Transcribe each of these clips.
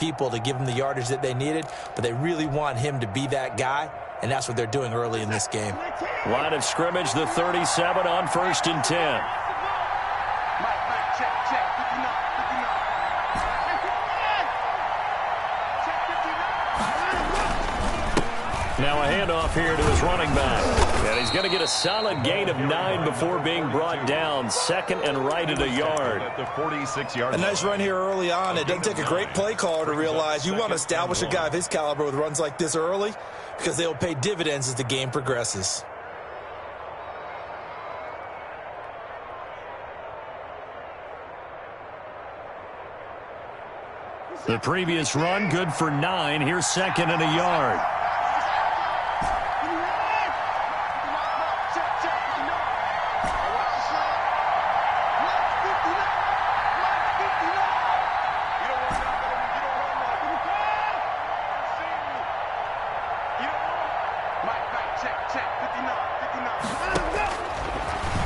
people to give them the yardage that they needed, but they really want him to be that guy, and that's what they're doing early in this game. Line of scrimmage, the 37 on 1st and 10. Now a handoff here to his running back. And he's going to get a solid gain of 9 before being brought down. 2nd and right at a yard. At the 46-yard line. A nice run here early on. It doesn't take a great play caller to realize you want to establish a guy of his caliber with runs like this early because they'll pay dividends as the game progresses. The previous run, good for 9. Here's 2nd and a yard.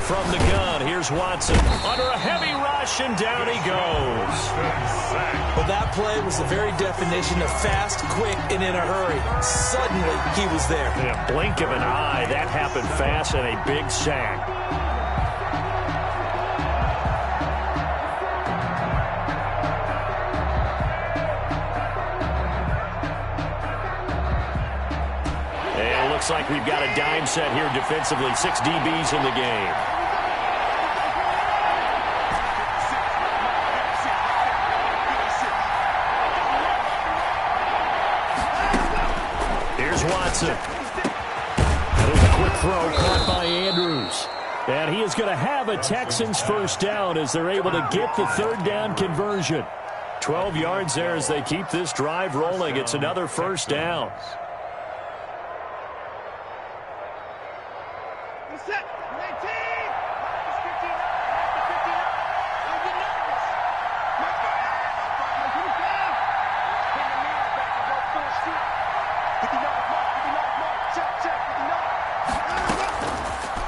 From the gun, here's Watson. Under a heavy rush, and down he goes. Well, that play was the very definition of fast, quick, and in a hurry. Suddenly, he was there. In a blink of an eye, that happened fast, and a big sack. And it looks like we've got a dime set here defensively. 6 DBs in the game. Watson. There's a quick throw caught by Andrews. And he is going to have a Texans first down as they're able to get the 3rd down conversion. 12 yards there as they keep this drive rolling. It's another first down.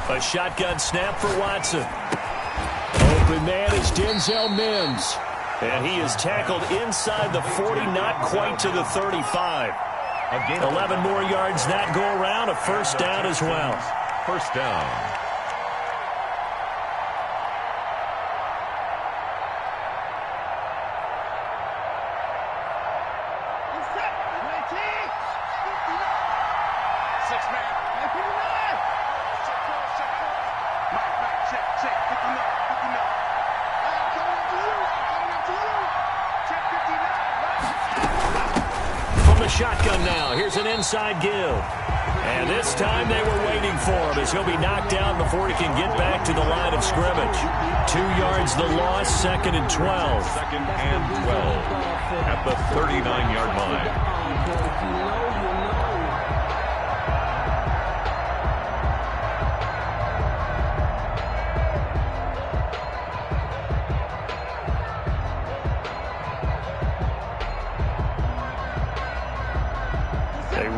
A shotgun snap for Watson. Open man is Denzel Mims. And he is tackled inside the 40, not quite to the 35. 11 more yards that go around, a first down as well. First down. Shotgun now. Here's an inside give. And this time they were waiting for him as he'll be knocked down before he can get back to the line of scrimmage. 2 yards the loss, 2nd and 12. 2nd and 12 at the 39-yard line.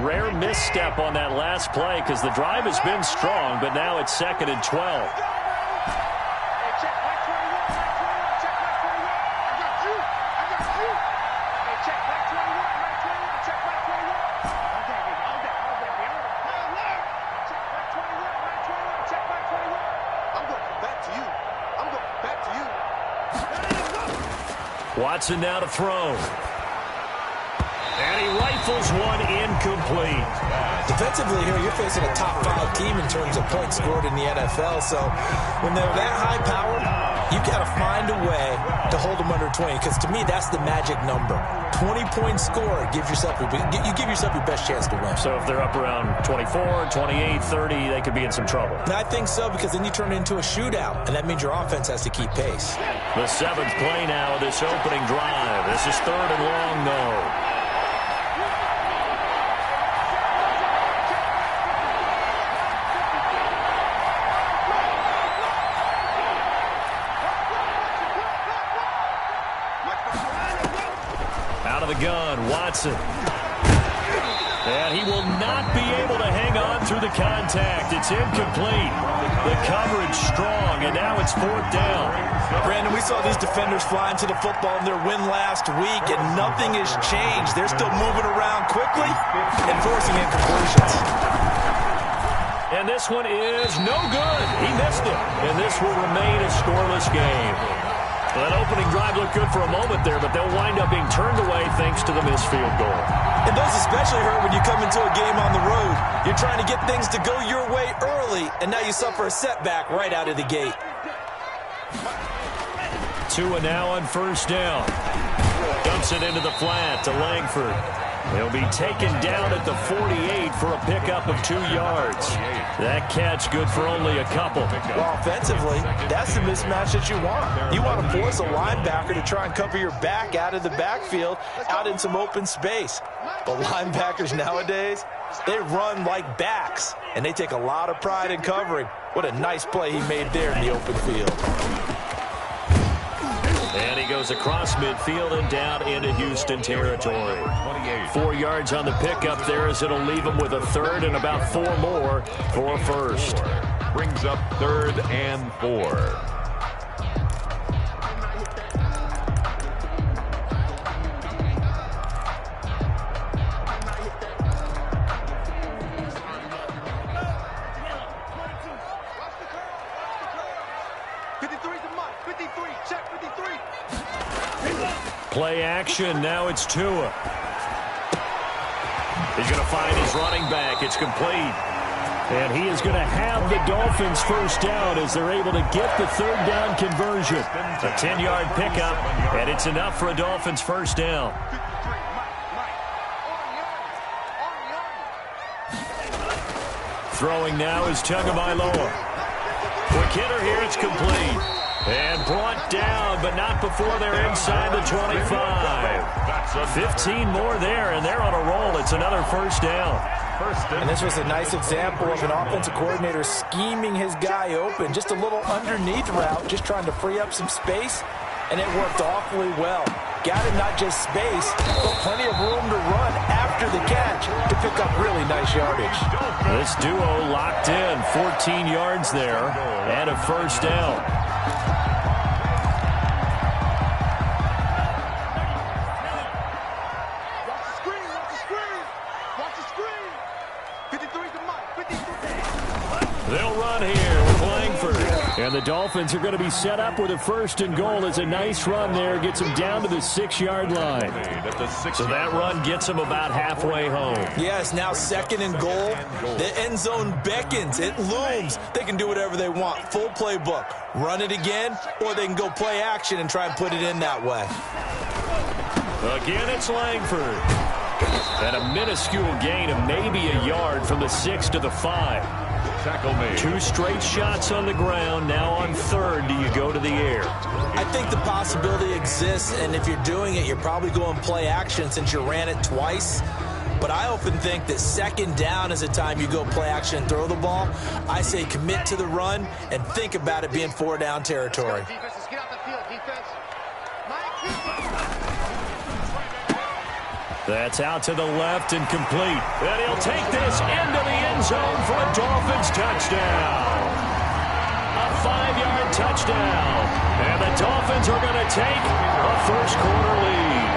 Rare misstep on that last play because the drive has been strong, but now it's 2nd and 12. Watson now to throw. And he rifles one incomplete. Defensively here, you're facing a top 5 team in terms of points scored in the NFL. So when they're that high powered, you got to find a way to hold them under 20. Because to me, that's the magic number. 20-point score gives yourself you give yourself your best chance to win. So if they're up around 24, 28, 30, they could be in some trouble. And I think so, because then you turn it into a shootout, and that means your offense has to keep pace. The 7th play now of this opening drive. This is 3rd and long, though. Out of the gun, Watson. And he will not be able to hang on through the contact. It's incomplete. The coverage strong, and now it's 4th down. Brandon, we saw these defenders fly into the football in their win last week, and nothing has changed. They're still moving around quickly and forcing incompletions. And this one is no good. He missed it. And this will remain a scoreless game. Well, that opening drive looked good for a moment there, but they'll wind up being turned away thanks to the missed field goal. And those especially hurt when you come into a game on the road. You're trying to get things to go your way early, and now you suffer a setback right out of the gate. Tua now on 1st down. Dumps it into the flat to Langford. He'll be taken down at the 48 for a pickup of 2 yards. That catch good for only a couple. Well, offensively, that's the mismatch that you want. You want to force a linebacker to try and cover your back out of the backfield, out in some open space. But linebackers nowadays, they run like backs, and they take a lot of pride in covering. What a nice play he made there in the open field. And he goes across midfield and down into Houston territory. 4 yards on the pickup there as it'll leave him with a 3rd and about 4 more for a 1st. Brings up 3rd and 4. Play action. Now it's Tua. He's going to find his running back. It's complete. And he is going to have the Dolphins 1st down as they're able to get the 3rd down conversion. A 10-yard pickup, and it's enough for a Dolphins 1st down. Throwing now is Tagovailoa. Quick hitter here. It's complete. And brought down, but not before they're inside the 25. 15 more there, and they're on a roll. It's another 1st down. And this was a nice example of an offensive coordinator scheming his guy open. Just a little underneath route, just trying to free up some space, and it worked awfully well. Got him not just space, but plenty of room to run after the catch to pick up really nice yardage. This duo locked in, 14 yards there, and a 1st down. They'll run here with Langford. And the Dolphins are going to be set up with a 1st and goal. It's a nice run there. Gets them down to the 6-yard line. So that run gets them about halfway home. Yes, now 2nd and goal. The end zone beckons. It looms. They can do whatever they want. Full playbook. Run it again, or they can go play action and try and put it in that way. Again, it's Langford. And a minuscule gain of maybe a yard from the 6 to the 5. Tackle made. 2 straight shots on the ground. Now on 3rd, do you go to the air? I think the possibility exists, and if you're doing it, you're probably going play action since you ran it twice. But I often think that 2nd down is the time you go play action and throw the ball. I say commit to the run and think about it being 4-down territory. That's out to the left and complete. And he'll take this into the end zone for a Dolphins touchdown. A 5-yard touchdown. And the Dolphins are going to take a 1st quarter lead.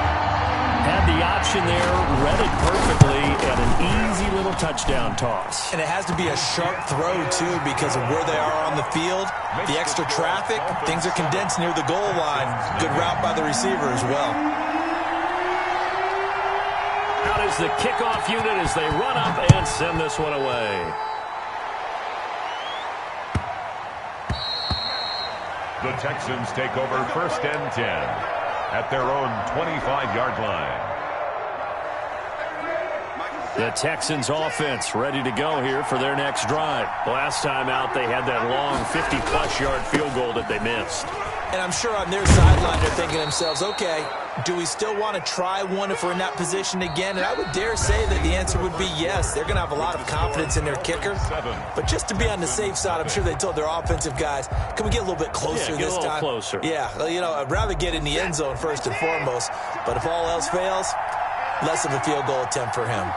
Had the option there, read it perfectly, and an easy little touchdown toss. And it has to be a sharp throw, too, because of where they are on the field. The extra traffic, things are condensed near the goal line. Good route by the receiver as well. Out is the kickoff unit as they run up and send this one away. The Texans take over 1st and 10 at their own 25-yard line. The Texans offense ready to go here for their next drive. Last time out, they had that long 50-plus yard field goal that they missed. And I'm sure on their sideline they're thinking to themselves, okay, do we still want to try one if we're in that position again? And I would dare say that the answer would be yes. They're going to have a lot of confidence in their kicker. But just to be on the safe side, I'm sure they told their offensive guys, can we get a little bit closer this time? Closer. Yeah, you know, I'd rather get in the end zone first and foremost. But if all else fails, less of a field goal attempt for him.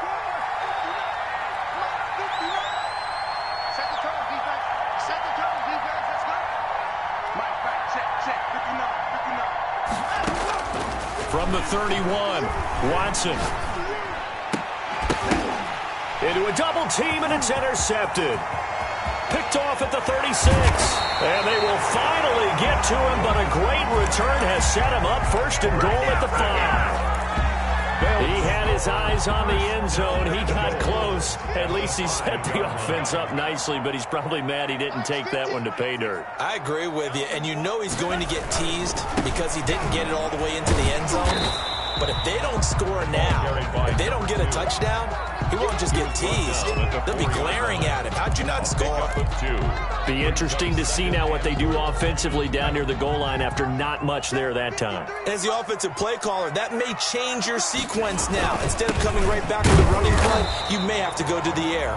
From the 31, Watson. Into a double team, and it's intercepted. Picked off at the 36. And they will finally get to him, but a great return has set him up first and goal at the 5. He had his eyes on the end zone. He got close. At least he set the offense up nicely, but he's probably mad he didn't take that one to pay dirt. I agree with you, and you know he's going to get teased because he didn't get it all the way into the end zone. But if they don't score now, if they don't get a touchdown, he won't just get teased. They'll be glaring at him. How'd you not score? Be interesting to see now what they do offensively down near the goal line after not much there that time. As the offensive play caller, that may change your sequence now. Instead of coming right back to the running play, you may have to go to the air.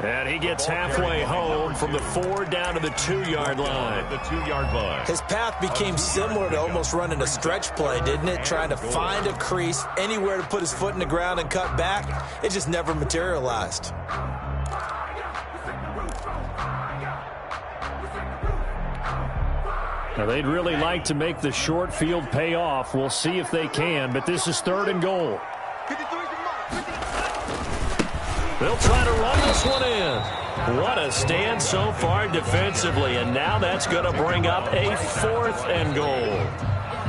And he gets halfway home from the 4 down to the 2-yard line. His path became similar to almost running a stretch play, didn't it? Trying to find a crease, anywhere to put his foot in the ground and cut back. It just never materialized. Now, they'd really like to make the short field pay off. We'll see if they can, but this is 3rd and goal. They'll try to run this one in. What a stand so far defensively, and now that's going to bring up a 4th and goal.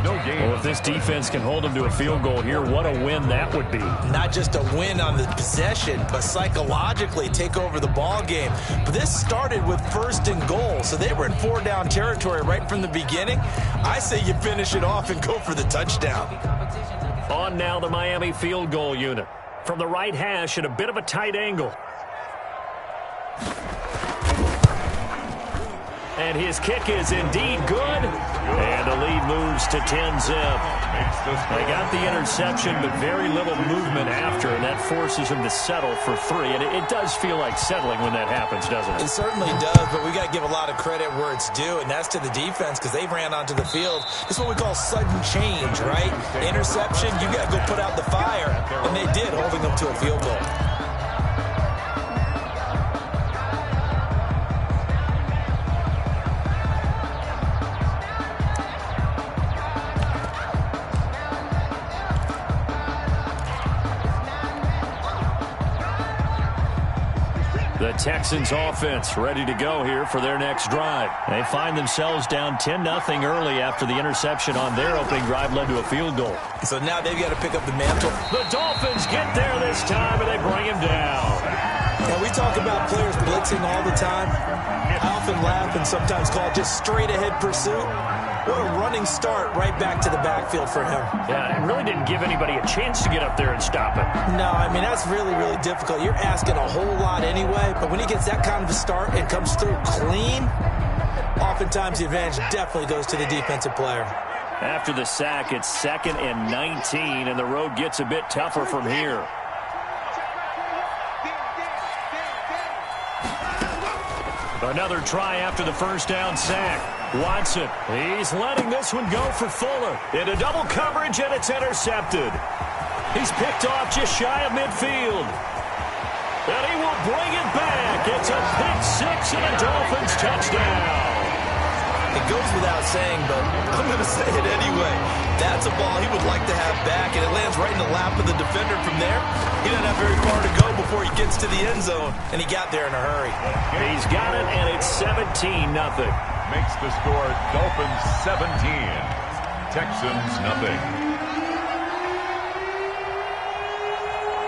No game. Well, if this defense can hold them to a field goal here, what a win that would be. Not just a win on the possession, but psychologically take over the ball game. But this started with 1st and goal, so they were in 4-down territory right from the beginning. I say you finish it off and go for the touchdown. On now the Miami field goal unit. From the right hash at a bit of a tight angle. And his kick is indeed good. And the lead moves to 10-zip. They got the interception, but very little movement after, and that forces him to settle for 3. And it does feel like settling when that happens, doesn't it? It certainly does, but we got to give a lot of credit where it's due, and that's to the defense because they ran onto the field. This is what we call sudden change, right? Interception, you got to go put out the fire, and they did, holding them to a field goal. The Texans offense ready to go here for their next drive. They find themselves down 10-0 early after the interception on their opening drive led to a field goal. So now they've got to pick up the mantle. The Dolphins get there this time, and they bring him down. Now, we talk about players blitzing all the time. I often laugh and sometimes call it just straight-ahead pursuit. What a running start right back to the backfield for him. Yeah, it really didn't give anybody a chance to get up there and stop it. No, I mean, that's really, really difficult. You're asking a whole lot anyway, but when he gets that kind of a start and comes through clean, oftentimes the advantage definitely goes to the defensive player. After the sack, it's 2nd and 19, and the road gets a bit tougher from here. Another try after the 1st down sack. Watson, he's letting this one go for Fuller. Into double coverage, and it's intercepted. He's picked off just shy of midfield. And he will bring it back. It's a pick 6 and a Dolphins touchdown. It goes without saying, but I'm going to say it anyway. That's a ball he would like to have back, and it lands right in the lap of the defender from there. He doesn't have very far to go before he gets to the end zone, and he got there in a hurry. He's got it, and it's 17-0. Makes the score Dolphins 17, Texans nothing.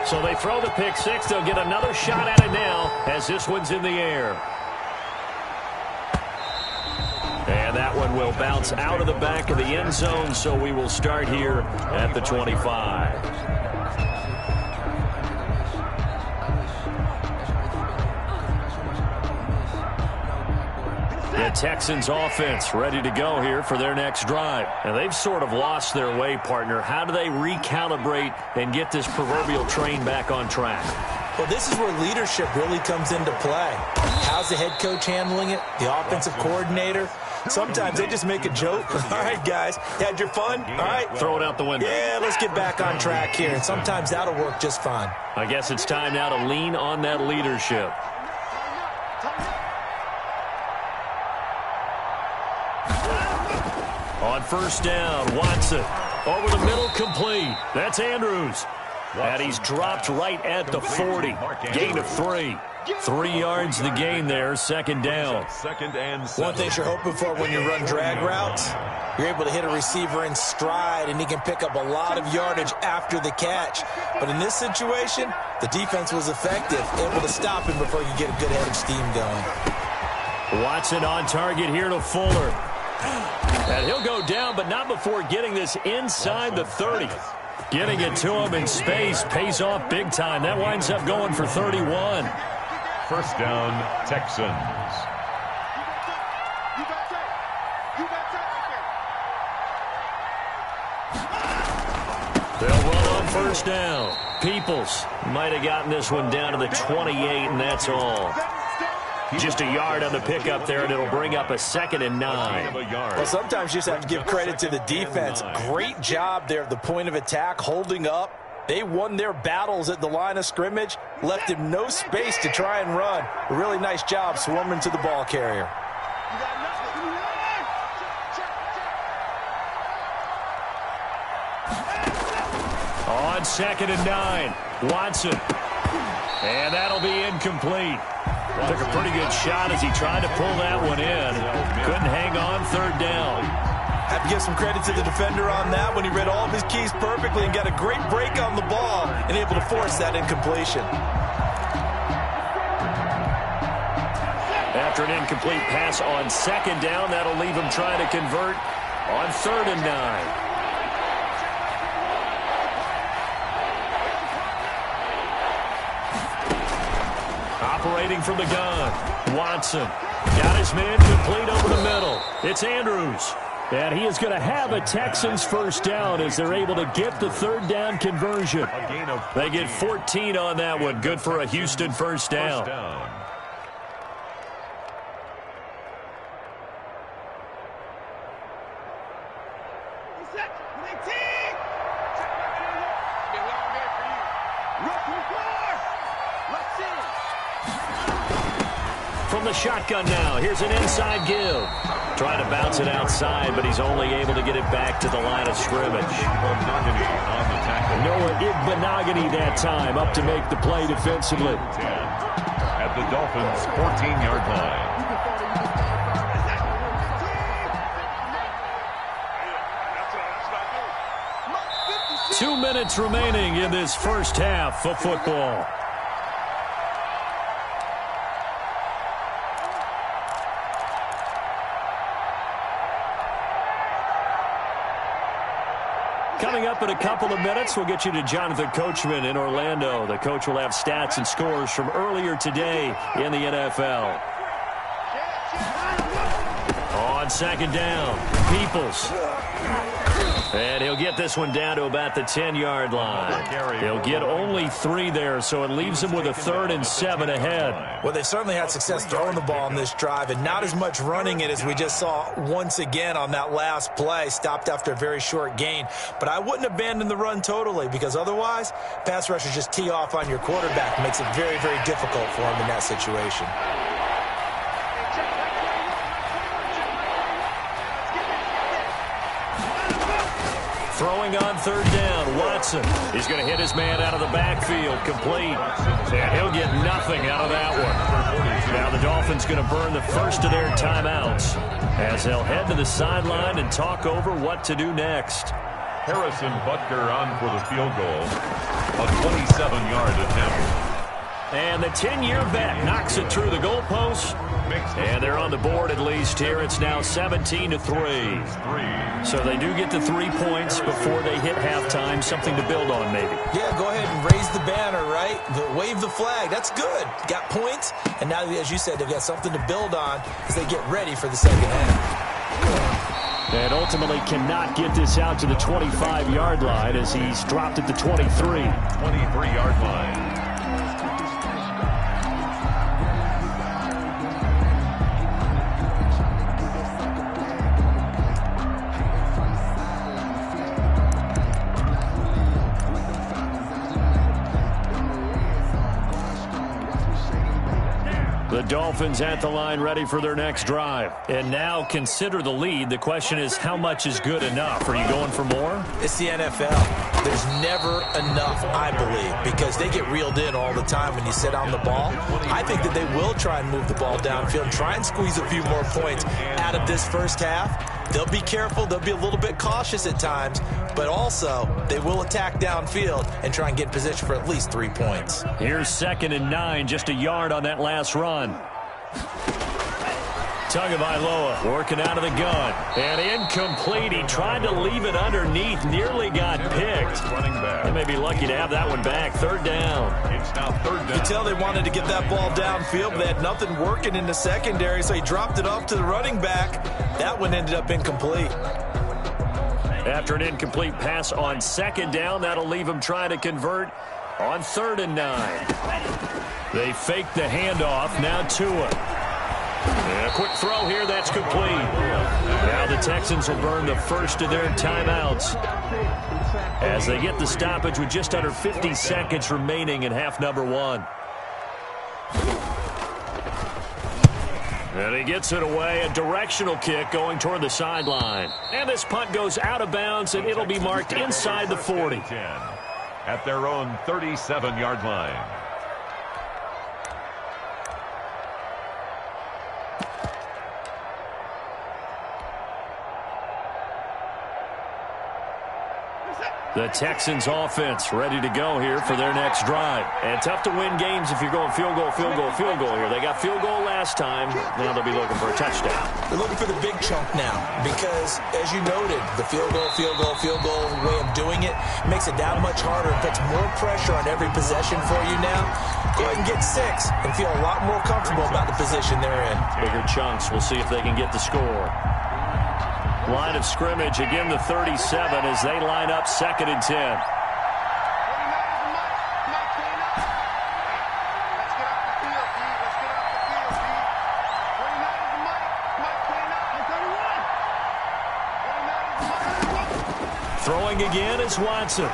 So they throw the pick 6. They'll get another shot at it now as this one's in the air. And that one will bounce out of the back of the end zone, so we will start here at the 25. The Texans offense ready to go here for their next drive. And they've sort of lost their way, partner. How do they recalibrate and get this proverbial train back on track? Well, this is where leadership really comes into play. How's the head coach handling it? The offensive coordinator? Sometimes they just make a joke. All right, guys, you had your fun? All right. Throw it out the window. Yeah, let's get back on track here. And sometimes that'll work just fine. I guess it's time now to lean on that leadership. On 1st down, Watson. Over the middle, complete. That's Andrews. And he's dropped right at the 40. Gain of 3. 3 yards the gain there, second down. One thing you're hoping for when you run drag routes, you're able to hit a receiver in stride, and he can pick up a lot of yardage after the catch. But in this situation, the defense was effective, able to stop him before you get a good head of steam going. Watson on target here to Fuller. And he'll go down, but not before getting this inside the 30. Getting it to him in space pays off big time. That winds up going for 31. First down, Texans. They'll run on first down. Peoples might have gotten this one down to the 28, and that's all. Just a yard on the pickup there, and it'll bring up a 2nd and 9. Well, sometimes you just have to give credit to the defense. Great job there at the point of attack, holding up. They won their battles at the line of scrimmage, left him no space to try and run. A really nice job swarming to the ball carrier. On 2nd and 9, Watson. And that'll be incomplete. Took a pretty good shot as he tried to pull that one in. Couldn't hang on, 3rd down. Have to give some credit to the defender on that when he read all of his keys perfectly and got a great break on the ball and able to force that incompletion. After an incomplete pass on 2nd down, that'll leave him trying to convert on 3rd and 9. Operating from the gun, Watson got his man complete over the middle. It's Andrews. And he is going to have a Texans first down as they're able to get the 3rd down conversion. They get 14 on that one. Good for a Houston first down. From the shotgun now, here's an inside give. Trying to bounce it outside, but he's only able to get it back to the line of scrimmage. Noah Igbenogany that time up to make the play defensively. At the Dolphins' 14-yard line. 2 minutes remaining in this first half of football. Coming up in a couple of minutes, we'll get you to Jonathan Coachman in Orlando. The coach will have stats and scores from earlier today in the NFL. On 2nd down, Peoples. And he'll get this one down to about the 10-yard line. He'll get only 3 there, so it leaves him with a 3rd and 7 ahead. Well, they certainly had success throwing the ball on this drive and not as much running it as we just saw once again on that last play. Stopped after a very short gain. But I wouldn't abandon the run totally because otherwise, pass rushers just tee off on your quarterback. It makes it very, very difficult for him in that situation. Throwing on 3rd down, Watson is going to hit his man out of the backfield, complete. And he'll get nothing out of that one. Now the Dolphins going to burn the first of their timeouts as they'll head to the sideline and talk over what to do next. Harrison Butker on for the field goal. A 27-yard attempt. And the 10-year vet knocks it through the goalpost. And they're on the board at least here. It's now 17-3. So they do get the 3 points before they hit halftime. Something to build on, maybe. Yeah, go ahead and raise the banner, right? Wave the flag. That's good. Got points. And now, as you said, they've got something to build on as they get ready for the second half. And ultimately cannot get this out to the 25-yard line as he's dropped at the 23. 23-yard line. The Dolphins at the line ready for their next drive. And now consider the lead. The question is, how much is good enough? Are you going for more? It's the NFL. There's never enough, I believe, because they get reeled in all the time when you sit on the ball. I think that they will try and move the ball downfield and try and squeeze a few more points out of this first half. They'll be careful. They'll be a little bit cautious at times, but also they will attack downfield and try and get in position for at least 3 points. Here's 2nd and 9, just a yard on that last run. Tagovailoa working out of the gun. And incomplete. He tried to leave it underneath. Nearly got picked. They may be lucky to have that one back. 3rd down. It's now 3rd down. You tell they wanted to get that ball downfield, but they had nothing working in the secondary, so he dropped it off to the running back. That one ended up incomplete. After an incomplete pass on 2nd down, that'll leave him trying to convert on 3rd and 9. They fake the handoff. Now Tua. And a quick throw here, that's complete. Now the Texans will burn the first of their timeouts as they get the stoppage with just under 50 seconds remaining in half number 1. And he gets it away, a directional kick going toward the sideline. And this punt goes out of bounds, and it'll be marked inside the 40. At their own 37-yard line. The Texans offense ready to go here for their next drive. And tough to win games if you're going field goal, field goal, field goal here. They got field goal last time. Now they'll be looking for a touchdown. They're looking for the big chunk now because, as you noted, the field goal way of doing it makes it that much harder. It puts more pressure on every possession for you now. Go ahead and get 6 and feel a lot more comfortable about the position they're in. Bigger chunks. We'll see if they can get the score. Line of scrimmage, again the 37 as they line up 2nd and 10. Throwing again is Watson.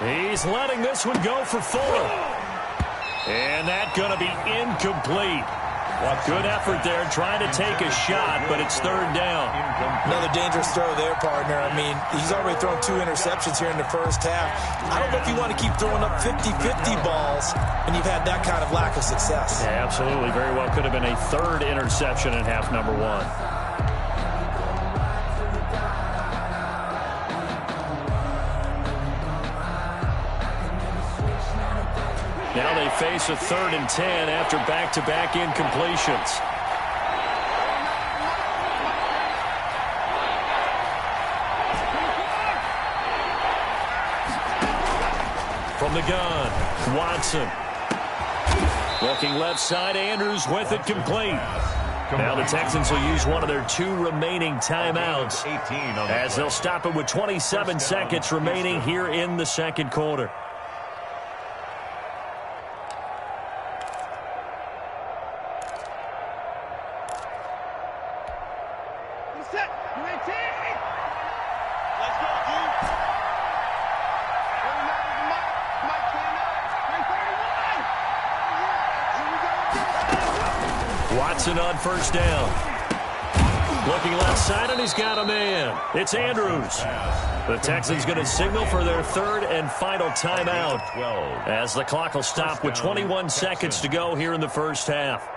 He's letting this one go for 4. And that's going to be incomplete. Good effort there, trying to take a shot, but it's 3rd down. Another dangerous throw there, partner. I mean, he's already thrown 2 interceptions here in the first half. I don't know if you want to keep throwing up 50-50 balls when you've had that kind of lack of success. Yeah, absolutely. Very well could have been a 3rd interception in half number 1. Now they face a 3rd and 10 after back-to-back incompletions. From the gun, Watson. Looking left side, Andrews with it complete. Now the Texans will use one of their 2 remaining timeouts as they'll stop it with 27 seconds remaining here in the 2nd quarter. Watson on 1st down. Looking left side, and he's got a man. It's Andrews. The Texans going to signal for their 3rd and final timeout as the clock will stop with 21 seconds to go here in the first half.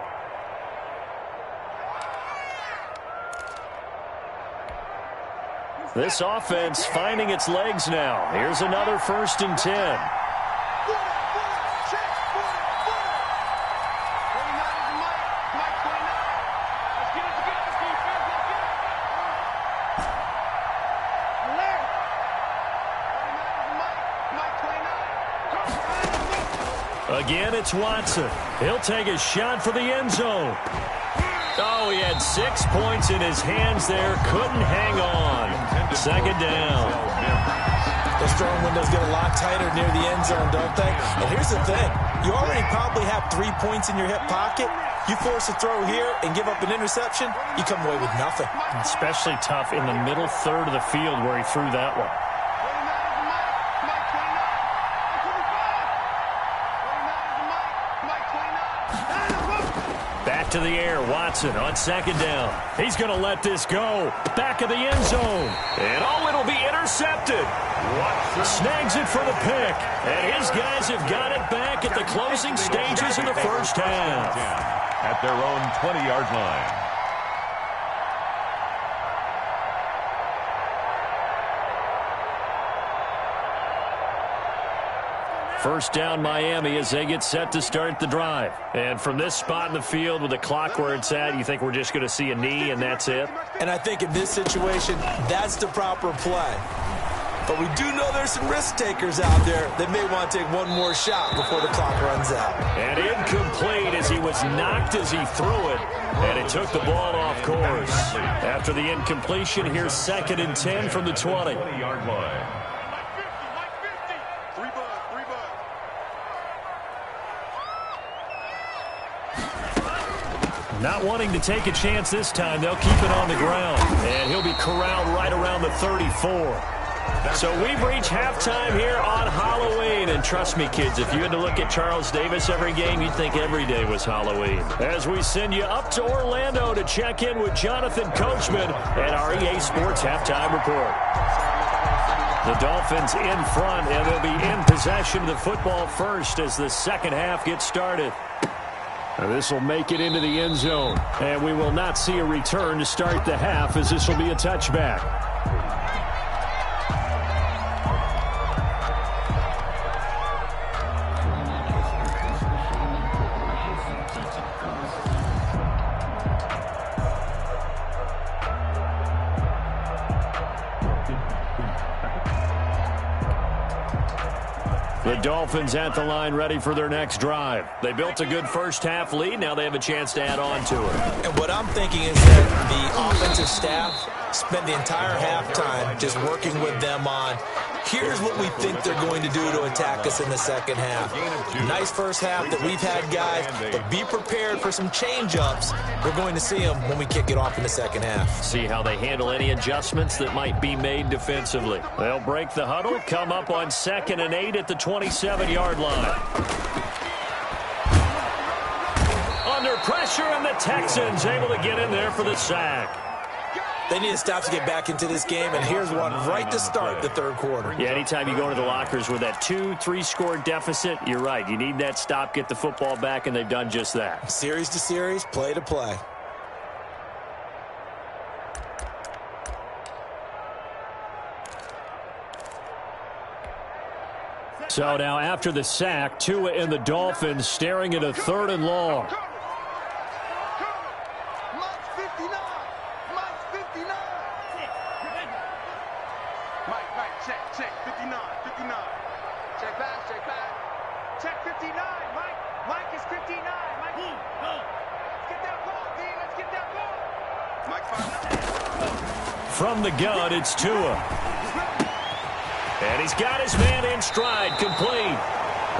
This offense finding its legs now. Here's another 1st and 10. Again, it's Watson. He'll take a shot for the end zone. Oh, he had 6 points in his hands there. Couldn't hang on. 2nd down. Those throwing windows get a lot tighter near the end zone, don't they? And here's the thing. You already probably have 3 points in your hip pocket. You force a throw here and give up an interception, you come away with nothing. Especially tough in the middle 3rd of the field where he threw that one. Back to the air, Watson on second down. He's going to let this go. Back of the end zone. And it'll be intercepted. Snags it for the pick. And his guys have got it back at the closing stages of the first half. At their own 20-yard line. First down, Miami, as they get set to start the drive. And from this spot in the field with the clock where it's at, you think we're just going to see a knee and that's it? And I think in this situation, that's the proper play. But we do know there's some risk takers out there that may want to take one more shot before the clock runs out. And incomplete as he was knocked as he threw it. And it took the ball off course. After the incompletion, here's 2nd and 10 from the 20. 20-yard line. Not wanting to take a chance this time, they'll keep it on the ground. And he'll be corralled right around the 34. So we've reached halftime here on Halloween. And trust me, kids, if you had to look at Charles Davis every game, you'd think every day was Halloween. As we send you up to Orlando to check in with Jonathan Coachman at our EA Sports Halftime Report. The Dolphins in front, and they'll be in possession of the football first as the second half gets started. Now this will make it into the end zone, and we will not see a return to start the half as this will be a touchback. The Dolphins at the line ready for their next drive. They built a good first half lead. Now they have a chance to add on to it. And what I'm thinking is that the offensive staff spent the entire halftime just working with them on, here's what we think they're going to do to attack us in the second half. Nice first half that we've had, guys, but be prepared for some change-ups. We're going to see them when we kick it off in the second half. See how they handle any adjustments that might be made defensively. They'll break the huddle, come up on 2nd and 8 at the 27-yard line. Under pressure, and the Texans able to get in there for the sack. They need to stop to get back into this game, and here's one right to start the third quarter. Yeah, anytime you go into the lockers with that 2-3 score deficit, you're right. You need that stop, get the football back, and they've done just that. Series to series, play to play. So now after the sack, Tua and the Dolphins staring at a 3rd and long. From the gun, it's Tua. And he's got his man in stride, complete.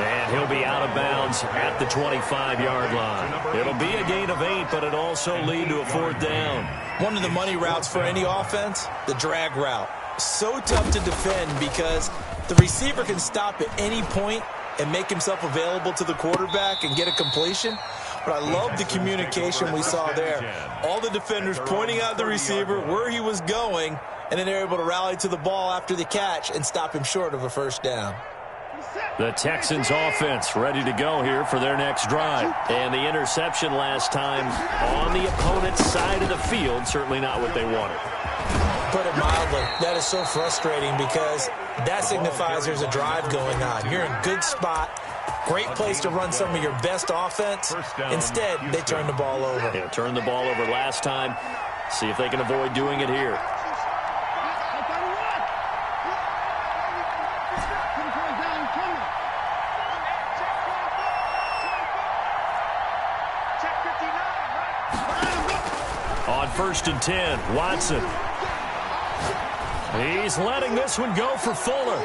And he'll be out of bounds at the 25-yard line. It'll be a gain of 8, but it'll also lead to a 4th down. One of the money routes for any offense, the drag route. So tough to defend because the receiver can stop at any point and make himself available to the quarterback and get a completion. But I love the communication we saw there. All the defenders pointing out the receiver, where he was going, and then they're able to rally to the ball after the catch and stop him short of a first down. The Texans offense ready to go here for their next drive. And the interception last time on the opponent's side of the field, certainly not what they wanted. Put it mildly, that is so frustrating because that signifies there's a drive going on. You're in a good spot. Great place to run some of your best offense. Instead, they turn the ball over. Yeah, turned the ball over last time. See if they can avoid doing it here. On 1st and 10, Watson. He's letting this one go for Fuller.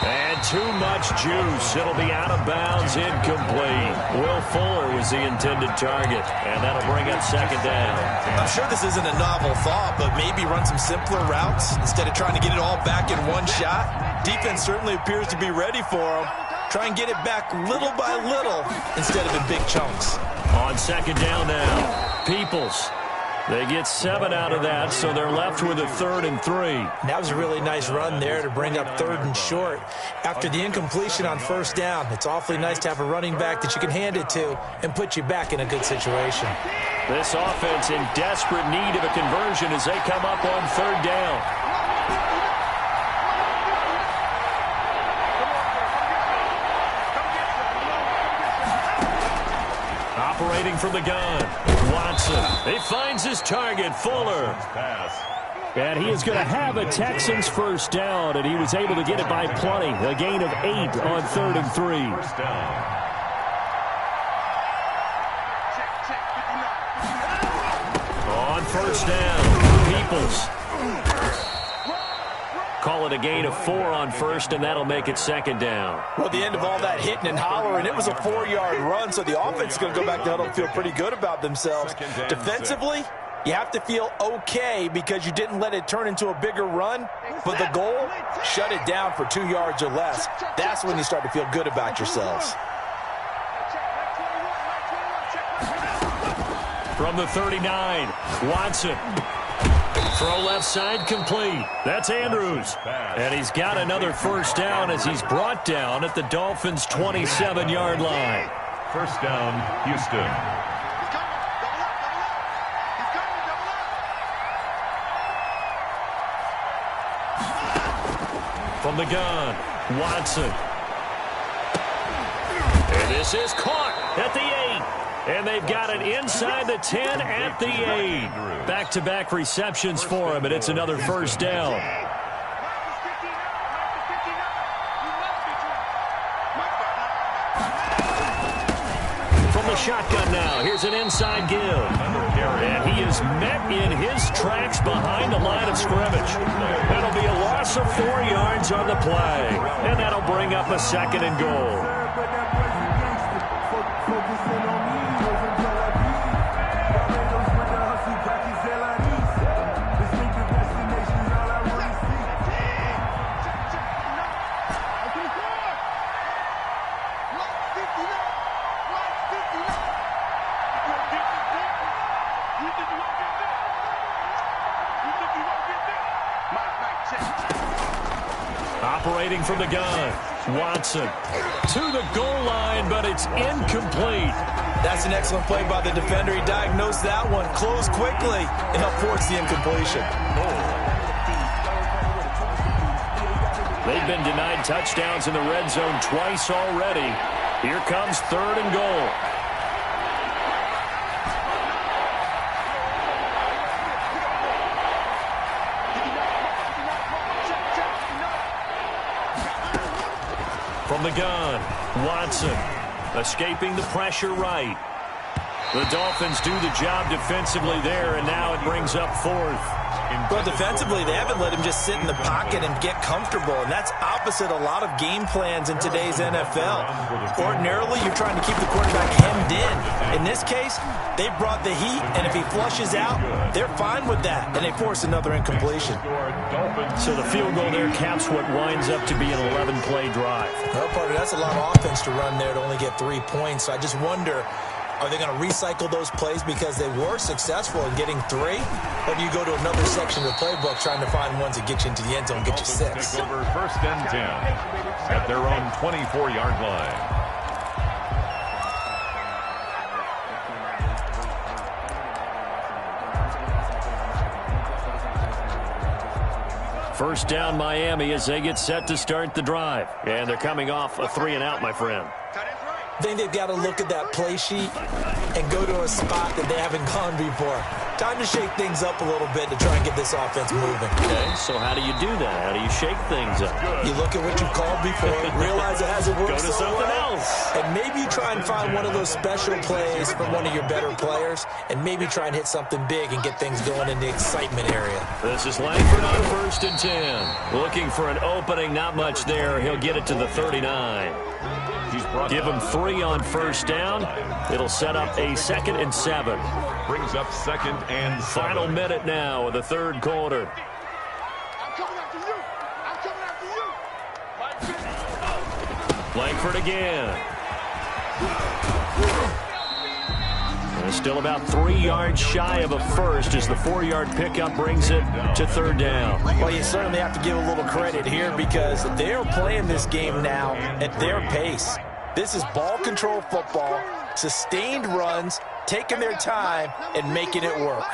And too much juice. It'll be out of bounds, incomplete. Will Fuller was the intended target, and that'll bring up 2nd down. I'm sure this isn't a novel thought, but maybe run some simpler routes instead of trying to get it all back in one shot. Defense certainly appears to be ready for him. Try and get it back little by little instead of in big chunks. On second down now, Peoples. They get 7 out of that, so they're left with a 3rd and 3. That was a really nice run there to bring up 3rd and short. After the incompletion on first down, it's awfully nice to have a running back that you can hand it to and put you back in a good situation. This offense in desperate need of a conversion as they come up on 3rd down. Operating from the gun, Watson. He finds his target, Fuller. And he is going to have a Texans first down, and he was able to get it by plenty. A gain of 8 on 3rd and 3. On first down, Peoples. Call it a gain of 4 on first, and that'll make it 2nd down. Well, the end of all that hitting and hollering, it was a 4-yard run, so the offense is going to go back to huddle and feel pretty good about themselves. Defensively, you have to feel okay because you didn't let it turn into a bigger run, but the goal, shut it down for 2 yards or less. That's when you start to feel good about yourselves. From the 39, Watson. Throw left side complete. That's Andrews. And he's got another first down as he's brought down at the Dolphins' 27-yard line. First down, Houston. From the gun, Watson. And this is caught at the 8. And they've got it inside the 10 at the 8. Back-to-back receptions for him, and it's another first down. From the shotgun now, here's an inside give. And he is met in his tracks behind the line of scrimmage. That'll be a loss of 4 yards on the play. And that'll bring up a 2nd and goal. Operating from the gun, Watson to the goal line, but it's incomplete. That's an excellent play by the defender. He diagnosed that one, closed quickly, and helped force the incompletion. They've been denied touchdowns in the red zone twice already. Here comes 3rd and goal. From the gun, Watson escaping the pressure right. The Dolphins do the job defensively there, and now it brings up 4th. Well, defensively, they haven't let him just sit in the pocket and get comfortable, and that's opposite a lot of game plans in today's NFL. Ordinarily, you're trying to keep the quarterback hemmed in. In this case, they brought the heat, and if he flushes out, they're fine with that, and they force another incompletion. So the field goal there caps what winds up to be an 11-play drive. Well, partner, that's a lot of offense to run there to only get 3 points. So I just wonder, are they going to recycle those plays because they were successful in getting 3? Or do you go to another section of the playbook trying to find ones that get you into the end zone and get you 6? Take over 1st and 10 at their own 24-yard line. First down, Miami, as they get set to start the drive. And they're coming off a 3-and-out, my friend. I think they've got to look at that play sheet and go to a spot that they haven't gone before. Time to shake things up a little bit to try and get this offense moving. Okay, so how do you do that? How do you shake things up? You look at what you've called before, realize it hasn't worked Go to something else. And maybe try and find one of those special plays from one of your better players, and maybe try and hit something big and get things going in the excitement area. This is Langford on 1st and 10. Looking for an opening, not much there. He'll get it to the 39. Give him 3 on first down. It'll set up a 2nd and 7. Brings up 2nd and 7. Final minute now of the 3rd quarter. effort again. And still about 3 yards shy of a first as the 4-yard pickup brings it to third down. Well, you certainly have to give a little credit here because they're playing this game now at their pace. This is ball control football, sustained runs, taking their time, and making it work.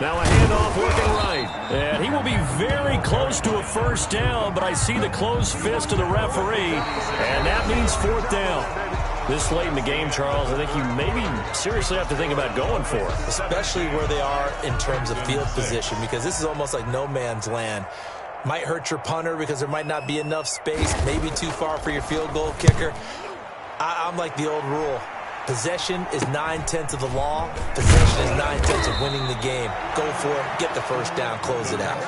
Now a handoff working right. And he will be very close to a first down, but I see the closed fist of the referee, and that means fourth down. This late in the game, Charles, I think you maybe seriously have to think about going for it. Especially where they are in terms of field position, because this is almost like no man's land. Might hurt your punter because there might not be enough space, maybe too far for your field goal kicker. I'm like the old rule. Possession is 9/10 of the law. Possession is 9/10 of winning the game. Go for it. Get the first down. Close it out.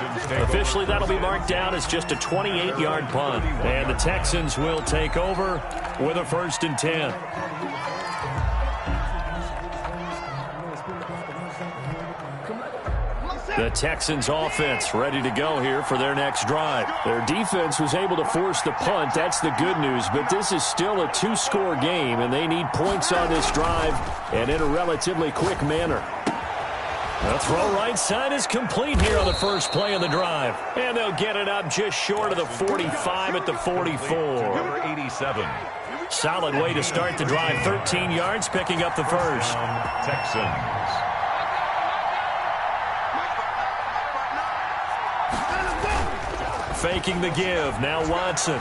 Officially, that'll be marked down as just a 28-yard punt. And the Texans will take over with a 1st and 10. The Texans offense ready to go here for their next drive. Their defense was able to force the punt. That's the good news, but this is still a 2-score game, and they need points on this drive and in a relatively quick manner. The throw right side is complete here on the first play of the drive. And they'll get it up just short of the 45 at the 44. Number 87. Solid way to start the drive. 13 yards, picking up the first. Texans. Faking the give. Now Watson.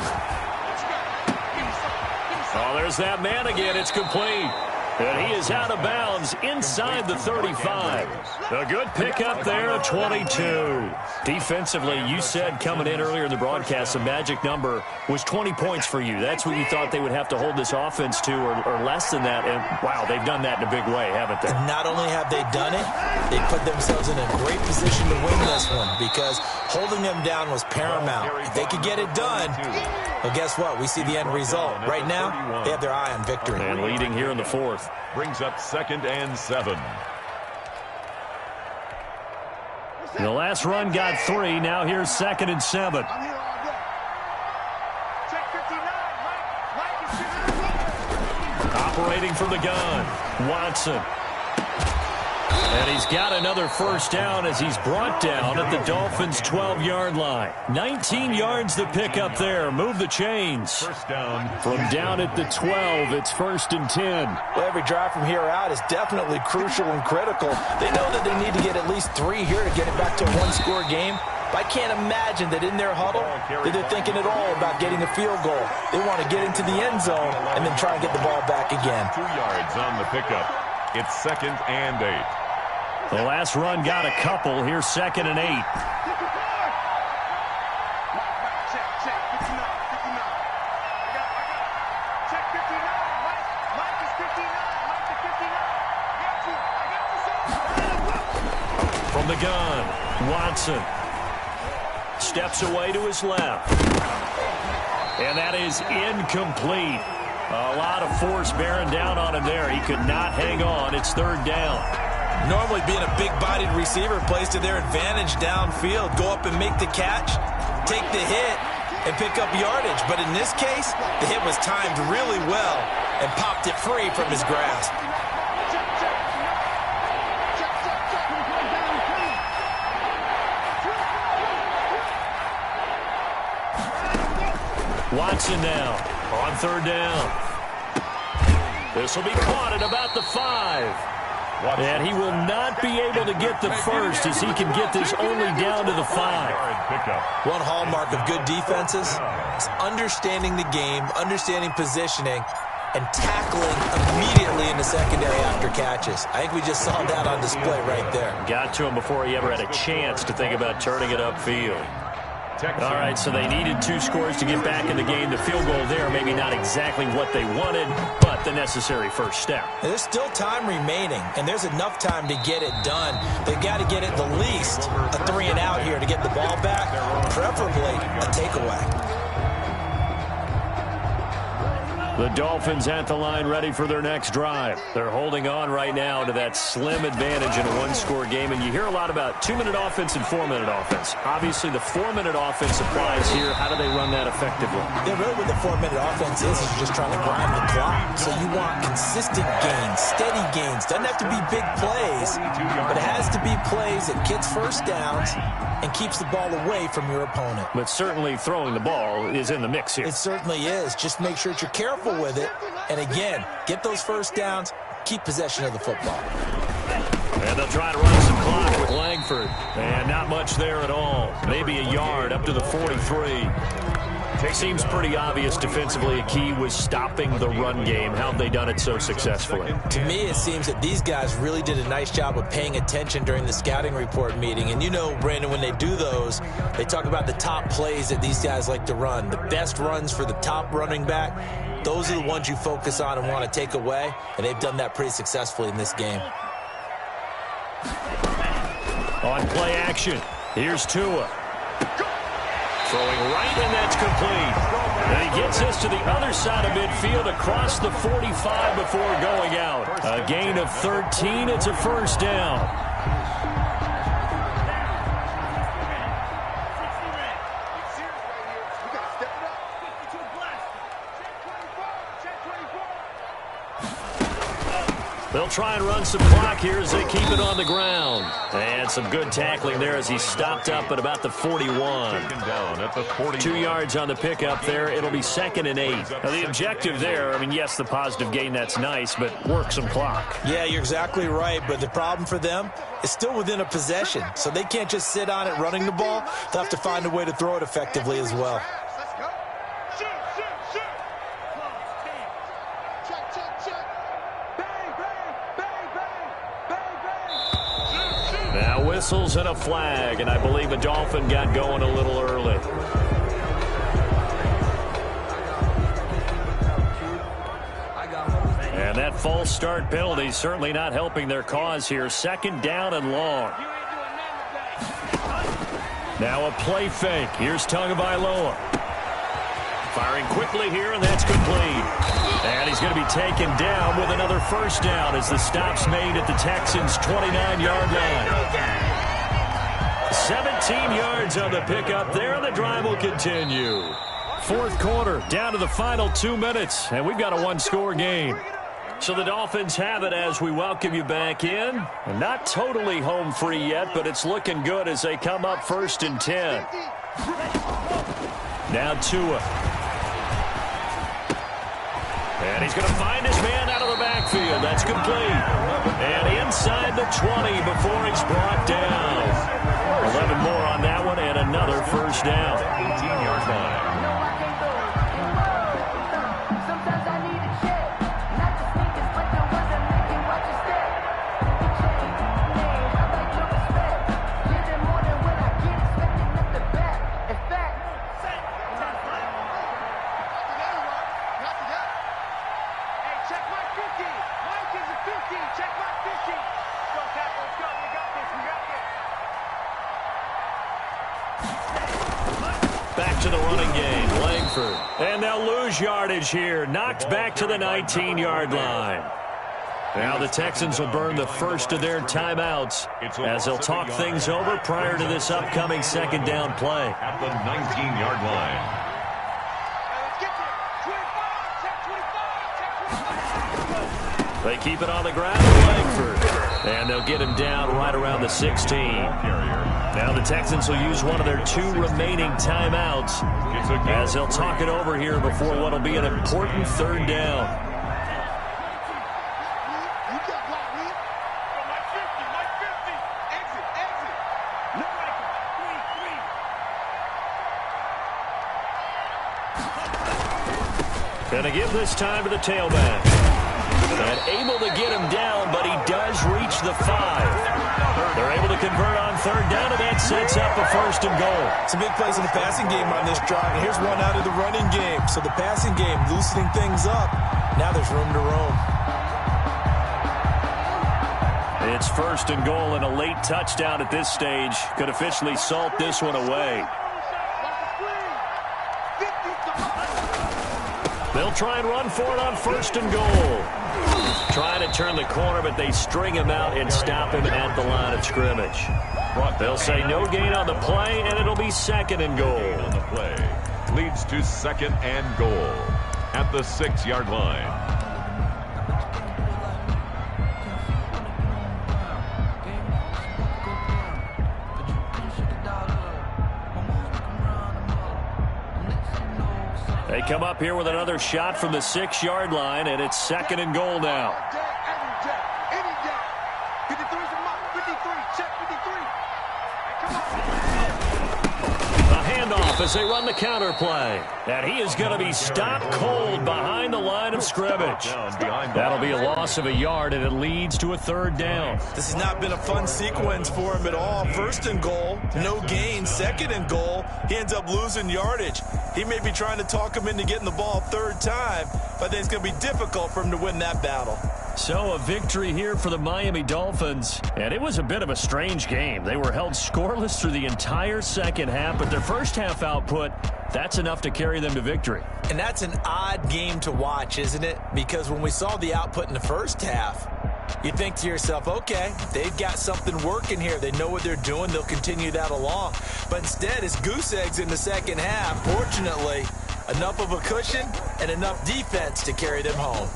Oh, there's that man again. It's complete. And he is out of bounds inside the 35. A good pickup there of 22. Defensively, you said coming in earlier in the broadcast, the magic number was 20 points for you. That's what you thought they would have to hold this offense to, or less than that. And, wow, they've done that in a big way, haven't they? And not only have they done it, they put themselves in a great position to win this one because holding them down was paramount. If they could get it done, well, guess what? We see the end result. Right now, they have their eye on victory. And leading here in the 4th. Brings up 2nd and 7. The last run got 3. Now here's 2nd and 7. Operating from the gun, Watson. And he's got another first down as he's brought down at the Dolphins' 12-yard line. 19 yards to pick up there. Move the chains. First down. From down at the 12, it's 1st and 10. Well, every drive from here out is definitely crucial and critical. They know that they need to get at least 3 here to get it back to a 1-score game. But I can't imagine that in their huddle that they're thinking at all about getting a field goal. They want to get into the end zone and then try and get the ball back again. 2 yards on the pickup. It's 2nd and 8. The last run got a couple. Here's 2nd and 8. From the gun, Watson steps away to his left. And that is incomplete. A lot of force bearing down on him there. He could not hang on. It's 3rd down. Normally being a big-bodied receiver plays to their advantage downfield. Go up and make the catch, take the hit, and pick up yardage. But in this case, the hit was timed really well and popped it free from his grasp. Watson now on 3rd down. This will be caught at about the 5. And he will not be able to get the first as he can get this only down to the 5. One hallmark of good defenses is understanding the game, understanding positioning, and tackling immediately in the secondary after catches. I think we just saw that on display right there. Got to him before he ever had a chance to think about turning it upfield. All right, so they needed 2 scores to get back in the game. The field goal there, maybe not exactly what they wanted, but the necessary first step. There's still time remaining, and there's enough time to get it done. They've got to get it the least a 3 and out here to get the ball back, preferably a takeaway. The Dolphins at the line ready for their next drive. They're holding on right now to that slim advantage in a one-score game. And you hear a lot about 2-minute offense and 4-minute offense. Obviously, the 4-minute offense applies here. How do they run that effectively? Yeah, really what the 4-minute offense is you're just trying to grind the clock. So you want consistent gains, steady gains. Doesn't have to be big plays, but it has to be plays that gets first downs and keeps the ball away from your opponent. But certainly throwing the ball is in the mix here. It certainly is. Just make sure that you're careful with it. And again, get those first downs, keep possession of the football. And they'll try to run some clock with Langford. And not much there at all. Maybe a yard up to the 43. Seems pretty obvious defensively a key was stopping the run game. How have they done it so successfully? To me, it seems that these guys really did a nice job of paying attention during the scouting report meeting. And you know, Brandon, when they do those, they talk about the top plays that these guys like to run. The best runs for the top running back, those are the ones you focus on and want to take away. And they've done that pretty successfully in this game. On play action, here's Tua. Throwing right, and that's complete. And he gets this to the other side of midfield across the 45 before going out. A gain of 13. It's a first down. They'll try and run some clock here as they keep it on the ground. And some good tackling there as he stopped up at about the 41. Down at the 41. 2 yards on the pickup there. It'll be 2nd and 8. Now, the objective there, I mean, yes, the positive gain, that's nice, but work some clock. Yeah, you're exactly right, but the problem for them is still within a possession. So they can't just sit on it running the ball. They'll have to find a way to throw it effectively as well. Now whistles and a flag, and I believe a Dolphin got going a little early. And that false start penalty certainly not helping their cause here. 2nd down and long. Now a play fake. Here's Tagovailoa. Firing quickly here, and that's complete. And he's going to be taken down with another first down as the stop's made at the Texans' 29-yard line. 17 yards on the pickup there, and the drive will continue. 4th quarter, down to the final 2 minutes, and we've got a one-score game. So the Dolphins have it as we welcome you back in. And not totally home free yet, but it's looking good as they come up 1st and 10. Now Tua. And he's going to find his man out of the backfield. That's complete. And inside the 20 before he's brought down. 11 more on that one and another first down. 18-yard line. Back to the running game, Langford. And they'll lose yardage here. Knocked back to the 19-yard line. Now the Texans will burn the first of their timeouts as they'll talk things over prior to this upcoming 2nd down play. At the 19-yard line. They keep it on the ground with Langford. And they'll get him down right around the 16. Now the Texans will use one of their 2 remaining timeouts as they'll talk it over here before what will be an important 3rd down. Going to give this time to the tailback. And able to get him down, but he does reach the 5. They're able to convert on 3rd down, and that sets up a 1st and goal. Some big plays in the passing game on this drive, and here's one out of the running game. So the passing game loosening things up. Now there's room to roam. It's 1st and goal, and a late touchdown at this stage could officially salt this one away. They'll try and run for it on 1st and goal. Trying to turn the corner, but they string him out and stop him at the line of scrimmage. They'll say no gain on the play, and it'll be 2nd and goal. On the play leads to 2nd and goal at the 6-yard line. They come up here with another shot from the 6-yard line, and it's 2nd and goal now. A handoff as they run the counter play. And he is going to be stopped cold behind the line of scrimmage. That'll be a loss of a yard, and it leads to a 3rd down. This has not been a fun sequence for him at all. 1st and goal, no gain. 2nd and goal, he ends up losing yardage. He may be trying to talk him into getting the ball 3rd time, but I think it's going to be difficult for him to win that battle. So a victory here for the Miami Dolphins. And it was a bit of a strange game. They were held scoreless through the entire second half, but their first half output, that's enough to carry them to victory. And that's an odd game to watch, isn't it? Because when we saw the output in the first half, you think to yourself, okay, they've got something working here. They know what they're doing. They'll continue that along. But instead, it's goose eggs in the second half. Fortunately, enough of a cushion and enough defense to carry them home.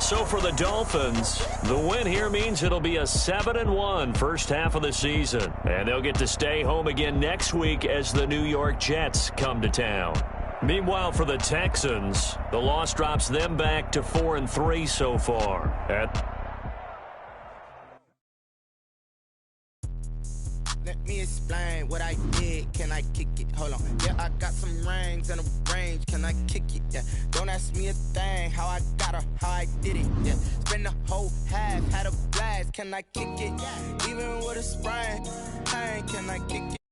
So for the Dolphins, the win here means it'll be a 7-1 first half of the season. And they'll get to stay home again next week as the New York Jets come to town. Meanwhile, for the Texans, the loss drops them back to 4-3 so far. Let me explain what I did. Can I kick it? Hold on. Yeah, I got some rings and a range. Can I kick it? Yeah. Don't ask me a thing. How I got her, how I did it. Yeah. Spend the whole half, had a blast. Can I kick it? Even with a sprain, can I kick it?